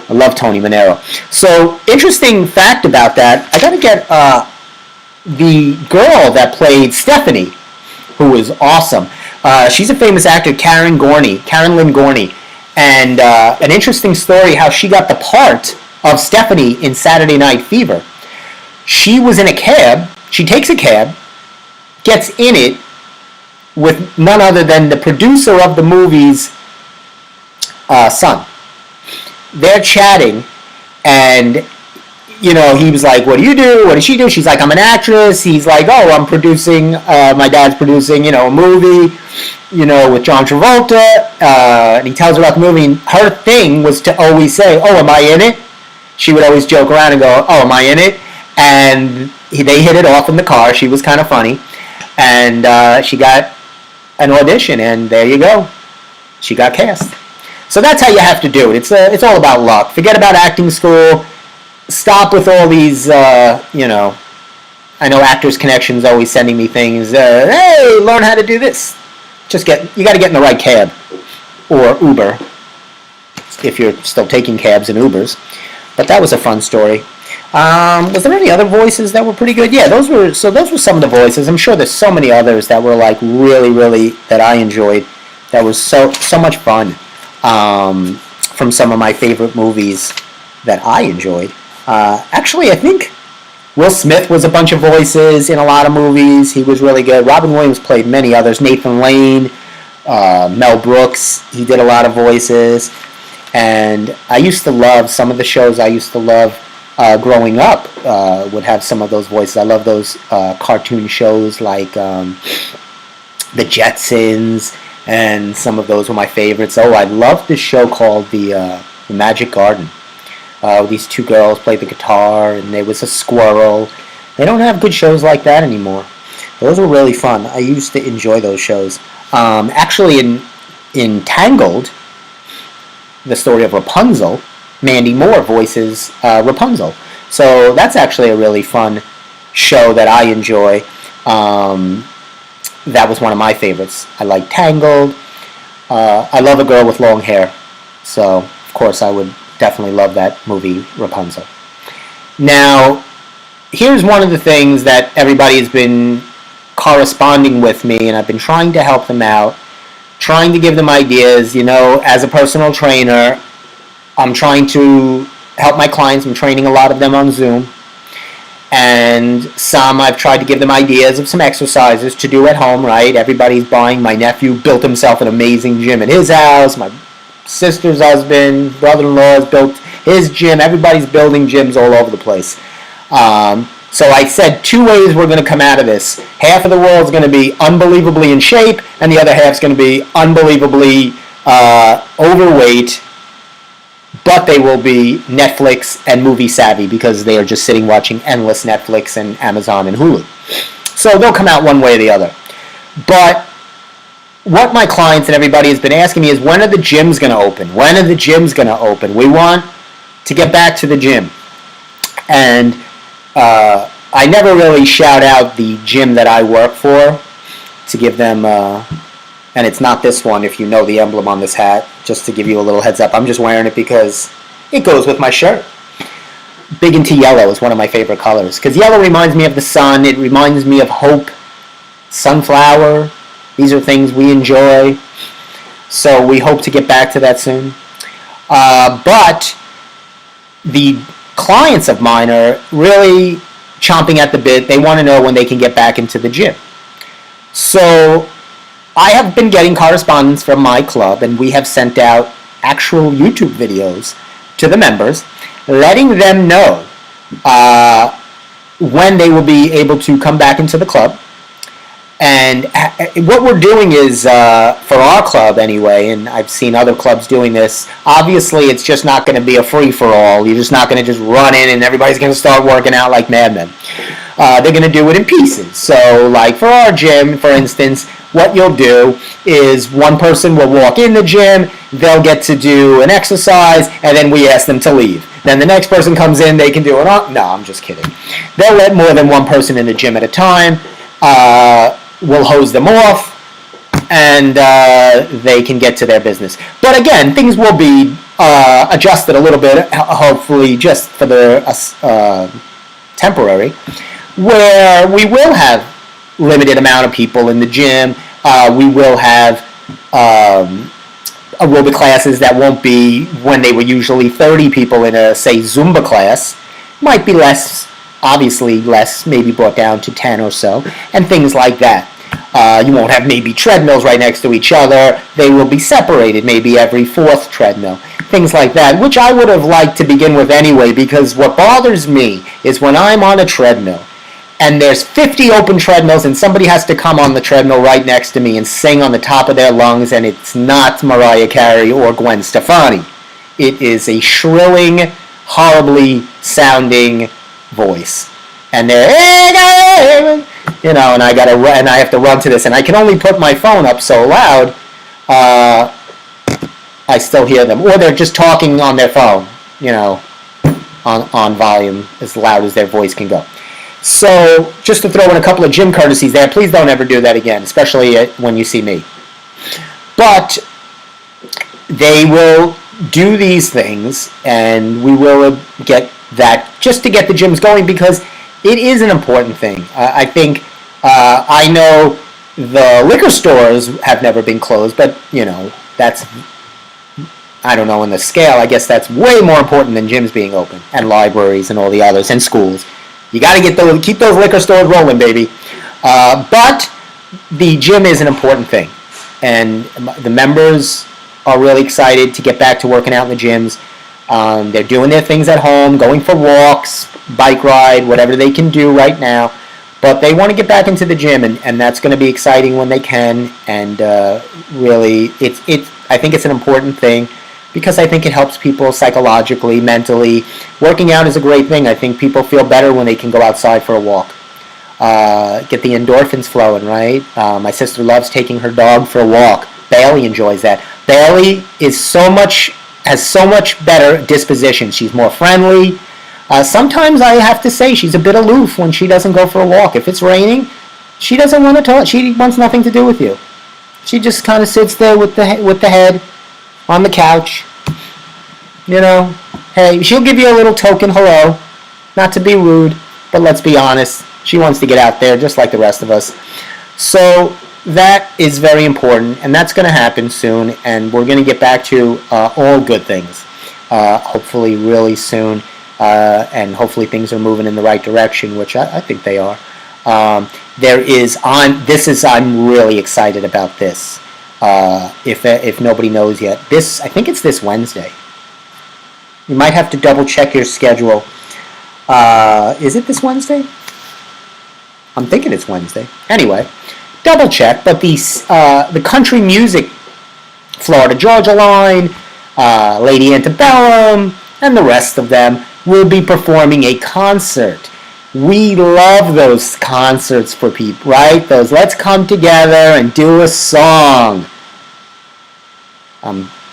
I love Tony Manero. So, interesting fact about that. I got to get the girl that played Stephanie, who is awesome. She's a famous actor, Karen Lynn Gorney. And an interesting story how she got the part of Stephanie in Saturday Night Fever. She was in a cab. She takes a cab, gets in it with none other than the producer of the movie's son. They're chatting, and you know, he was like, "What do you do? What does she do?" She's like, "I'm an actress." He's like, "Oh, I'm producing. My dad's producing, you know, a movie, you know, with John Travolta." And he tells her about the movie. And her thing was to always say, "Oh, am I in it?" She would always joke around and go, "Oh, am I in it?" And they hit it off in the car. She was kind of funny, and she got an audition, and there you go, she got cast. So that's how you have to do it. It's all about luck. Forget about acting school. Stop with all these, you know, I know Actors Connection's always sending me things, "Hey, learn how to do this." You got to get in the right cab, or Uber, if you're still taking cabs and Ubers. But that was a fun story. Was there any other voices that were pretty good? Yeah, those were some of the voices. I'm sure there's so many others that were like really, really, that I enjoyed, that was so much fun, from some of my favorite movies that I enjoyed. Actually, I think Will Smith was a bunch of voices in a lot of movies. He was really good. Robin Williams played many others. Nathan Lane, Mel Brooks, he did a lot of voices. And I used to love some of the shows I used to love growing up would have some of those voices. I love those cartoon shows like The Jetsons, and some of those were my favorites. Oh, I loved this show called The Magic Garden. These two girls played the guitar, and there was a squirrel. They don't have good shows like that anymore. Those were really fun. I used to enjoy those shows. Actually, in Tangled, the story of Rapunzel, Mandy Moore voices Rapunzel. So that's actually a really fun show that I enjoy. That was one of my favorites. I like Tangled. I love A Girl with Long Hair. So, of course, I would definitely love that movie, Rapunzel. Now, here's one of the things that everybody has been corresponding with me, and I've been trying to help them out, trying to give them ideas. You know, as a personal trainer, I'm trying to help my clients. I'm training a lot of them on Zoom. And some I've tried to give them ideas of some exercises to do at home, right? Everybody's buying. My nephew built himself an amazing gym at his house. My sister's husband, brother-in-law has built his gym. Everybody's building gyms all over the place. So I said 2 ways we're going to come out of this. Half of the world's going to be unbelievably in shape, and the other half's going to be unbelievably overweight, but they will be Netflix and movie savvy because they are just sitting watching endless Netflix and Amazon and Hulu. So they'll come out one way or the other. But what my clients and everybody has been asking me is, when are the gyms going to open? When are the gyms going to open? We want to get back to the gym. And I never really shout out the gym that I work for to give them, and it's not this one if you know the emblem on this hat, just to give you a little heads up. I'm just wearing it because it goes with my shirt. Big into yellow is one of my favorite colors, because yellow reminds me of the sun. It reminds me of hope, sunflower. These are things we enjoy. So we hope to get back to that soon. But the clients of mine are really chomping at the bit. They want to know when they can get back into the gym. So I have been getting correspondence from my club, and we have sent out actual YouTube videos to the members, letting them know when they will be able to come back into the club. And what we're doing is, for our club anyway, and I've seen other clubs doing this, obviously it's just not going to be a free-for-all. You're just not going to just run in and everybody's going to start working out like madmen. They're going to do it in pieces. So, like for our gym, for instance, what you'll do is one person will walk in the gym, they'll get to do an exercise, and then we ask them to leave. Then the next person comes in, they can do it. No, I'm just kidding. They'll let more than one person in the gym at a time. We'll hose them off, and they can get to their business. But again, things will be adjusted a little bit, hopefully just for the temporary, where we will have limited amount of people in the gym. We will have aerobic classes that won't be when they were usually 30 people in a, say, Zumba class. Might be less, obviously less, maybe brought down to 10 or so, and things like that. You won't have maybe treadmills right next to each other. They will be separated maybe every fourth treadmill. Things like that, which I would have liked to begin with anyway, because what bothers me is when I'm on a treadmill and there's 50 open treadmills and somebody has to come on the treadmill right next to me and sing on the top of their lungs, and it's not Mariah Carey or Gwen Stefani. It is a shrilling, horribly sounding voice. And they're, you know, and I have to run to this, and I can only put my phone up so loud, I still hear them. Or they're just talking on their phone, you know, on volume as loud as their voice can go. So, just to throw in a couple of gym courtesies there, please don't ever do that again, especially when you see me. But they will do these things, and we will get that just to get the gyms going, because it is an important thing. I think, I know the liquor stores have never been closed, but, you know, that's, I don't know, in the scale, I guess that's way more important than gyms being open, and libraries and all the others, and schools. You got to keep those liquor stores rolling, baby. But the gym is an important thing, and the members are really excited to get back to working out in the gyms. They're doing their things at home, going for walks, bike ride, whatever they can do right now. But they want to get back into the gym, and that's going to be exciting when they can. And really, I think it's an important thing, because I think it helps people psychologically, mentally. Working out is a great thing. I think people feel better when they can go outside for a walk. Get the endorphins flowing, right? My sister loves taking her dog for a walk. Bailey enjoys that. Bailey has so much better disposition. She's more friendly. Sometimes I have to say she's a bit aloof when she doesn't go for a walk. If it's raining, she doesn't want to talk. She wants nothing to do with you. She just kind of sits there with the head on the couch. You know, hey, she'll give you a little token hello. Not to be rude, but let's be honest. She wants to get out there just like the rest of us. So that is very important, and that's going to happen soon, and we're going to get back to all good things, hopefully really soon, and hopefully things are moving in the right direction, which I think they are. I'm really excited about this. If nobody knows yet, I think it's this Wednesday. You might have to double check your schedule. Is it this Wednesday? I'm thinking it's Wednesday. Anyway, double check. But the country music, Florida Georgia Line, Lady Antebellum, and the rest of them will be performing a concert. We love those concerts for people, right? Those let's come together and do a song.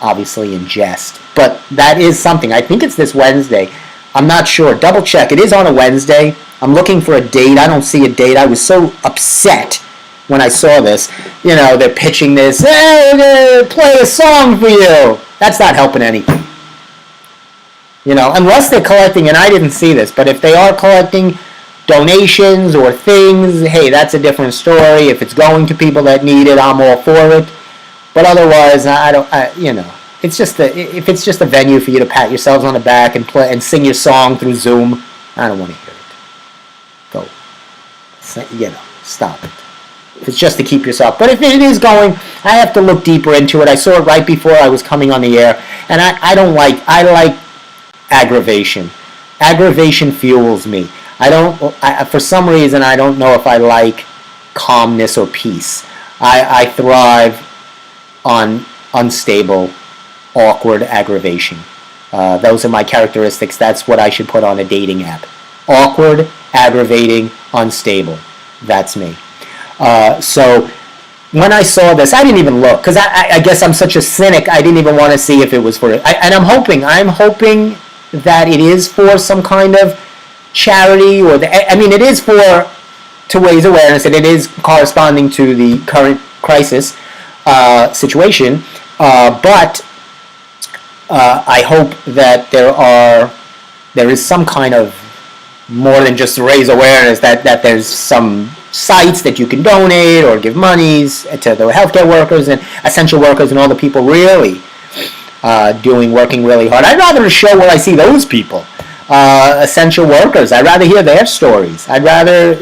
Obviously in jest, but that is something. I think it's this Wednesday. I'm not sure. Double check. It is on a Wednesday. I'm looking for a date. I don't see a date. I was so upset when I saw this. You know, they're pitching this. Hey, we're gonna play a song for you. That's not helping anything. You know, unless they're collecting, and I didn't see this, but if they are collecting donations or things, hey, that's a different story. If it's going to people that need it, I'm all for it. But otherwise, it's just if it's just a venue for you to pat yourselves on the back and play and sing your song through Zoom, I don't want to hear it. Go, stop it. If it's just to keep yourself. But if it is going, I have to look deeper into it. I saw it right before I was coming on the air, and I don't like, I like aggravation. Aggravation fuels me. For some reason, I don't know if I like calmness or peace. I thrive on unstable, awkward aggravation. Those are my characteristics. That's what I should put on a dating app. Awkward, aggravating, unstable. That's me. So when I saw this, I didn't even look, because I guess I'm such a cynic, I didn't even want to see if it was for it. And I'm hoping that it is for some kind of charity, or it is to raise awareness, and it is corresponding to the current crisis situation. But I hope that there is some kind of, more than just to raise awareness, that there's some sites that you can donate or give monies to the healthcare workers and essential workers and all the people really working really hard. I'd rather a show where I see those people, essential workers. I'd rather hear their stories. I'd rather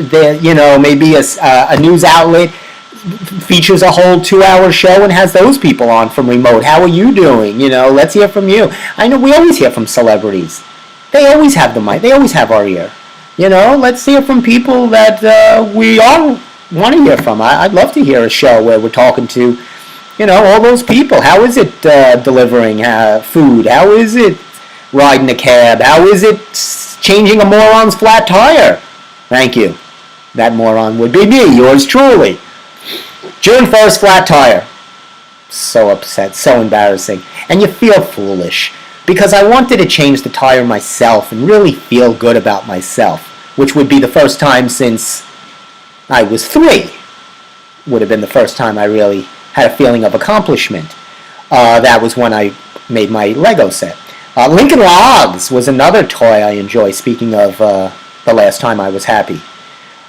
maybe a news outlet features a whole 2-hour show and has those people on from remote. How are you doing? Let's hear from you. I know we always hear from celebrities. They always have the mic. They always have our ear. Let's hear from people that we all want to hear from. I'd love to hear a show where we're talking to, all those people. How is it delivering food? How is it riding a cab? How is it changing a moron's flat tire? Thank you. That moron would be me, yours truly. June 1st, flat tire. So upset, so embarrassing. And you feel foolish, because I wanted to change the tire myself and really feel good about myself, which would be the first time since I was 3. Would have been the first time I really had a feeling of accomplishment. That was when I made my Lego set. Lincoln Logs was another toy I enjoy, speaking of the last time I was happy.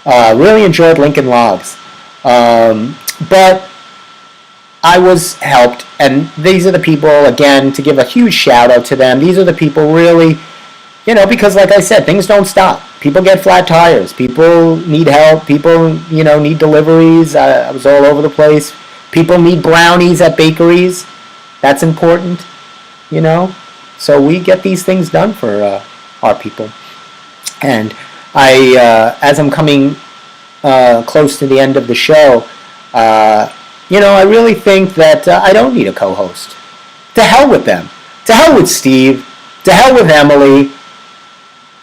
Really enjoyed Lincoln Logs. But I was helped, and these are the people, again, to give a huge shout out to them. These are the people really, because like I said, things don't stop. People get flat tires. People need help. People, need deliveries. I was all over the place. People need brownies at bakeries. That's important, So we get these things done for our people. And as I'm coming close to the end of the show, I really think that I don't need a co-host. To hell with them. To hell with Steve. To hell with Emily.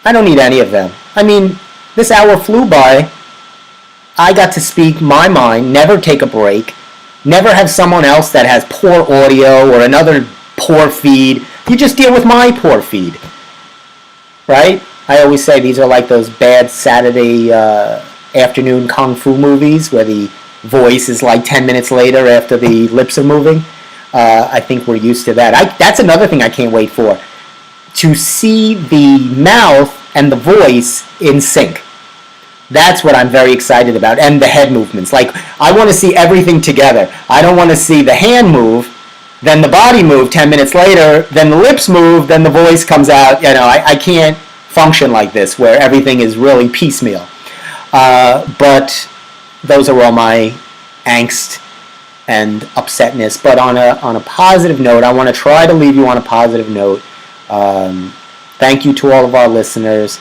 I don't need any of them. This hour flew by. I got to speak my mind, never take a break, never have someone else that has poor audio or another poor feed. You just deal with my poor feed. Right? I always say these are like those bad Saturday afternoon kung fu movies where the voice is like 10 minutes later after the lips are moving. I think we're used to that. That's another thing I can't wait for. To see the mouth and the voice in sync. That's what I'm very excited about. And the head movements. Like, I want to see everything together. I don't want to see the hand move, then the body move 10 minutes later, then the lips move, then the voice comes out. I can't function like this where everything is really piecemeal. But those are all my angst and upsetness. But on a positive note, I want to try to leave you on a positive note. Thank you to all of our listeners,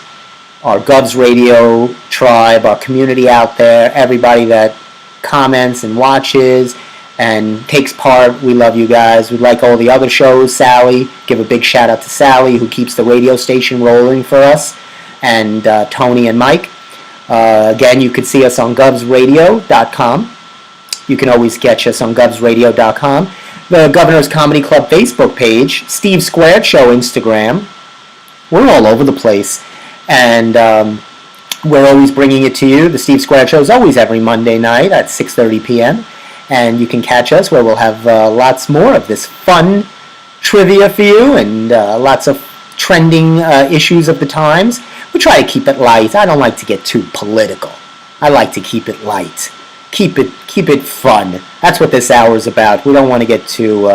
our Govs Radio tribe, our community out there, everybody that comments and watches and takes part. We love you guys. We like all the other shows. Sally, give a big shout out to Sally, who keeps the radio station rolling for us, and Tony and Mike. Again, you can see us on govsradio.com. You can always catch us on govsradio.com. The Governor's Comedy Club Facebook page, Steve Squared Show Instagram. We're all over the place. And we're always bringing it to you. The Steve Squared Show is always every Monday night at 6:30 p.m. And you can catch us where we'll have lots more of this fun trivia for you and lots of trending issues of the times. We try to keep it light. I don't like to get too political. I like to keep it light. Keep it fun. That's what this hour is about. We don't want to get too.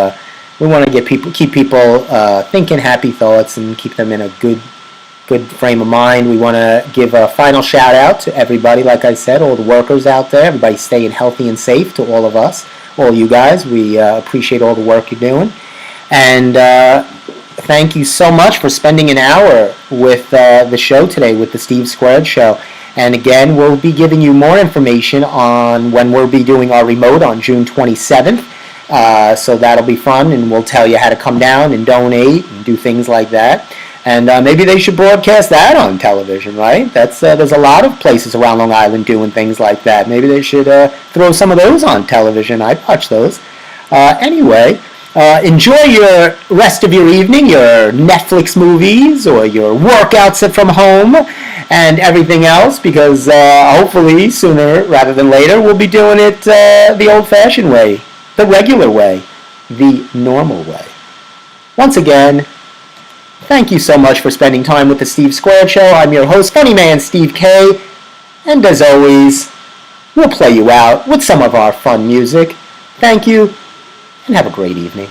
We want to keep people thinking happy thoughts and keep them in a good good frame of mind. We want to give a final shout out to everybody, like I said, all the workers out there, everybody staying healthy and safe, to all of us, all you guys. We appreciate all the work you're doing. And thank you so much for spending an hour with the show today, with the Steve Squared Show. And again, we'll be giving you more information on when we'll be doing our remote on June 27th. So that'll be fun, and we'll tell you how to come down and donate and do things like that. And maybe they should broadcast that on television, right? There's a lot of places around Long Island doing things like that. Maybe they should throw some of those on television. I'd watch those. Anyway, enjoy your rest of your evening, your Netflix movies or your workouts from home and everything else, because hopefully sooner rather than later we'll be doing it the old-fashioned way, the regular way, the normal way. Once again, thank you so much for spending time with the Steve Squared Show. I'm your host, Funny Man Steve K. And as always, we'll play you out with some of our fun music. Thank you, and have a great evening.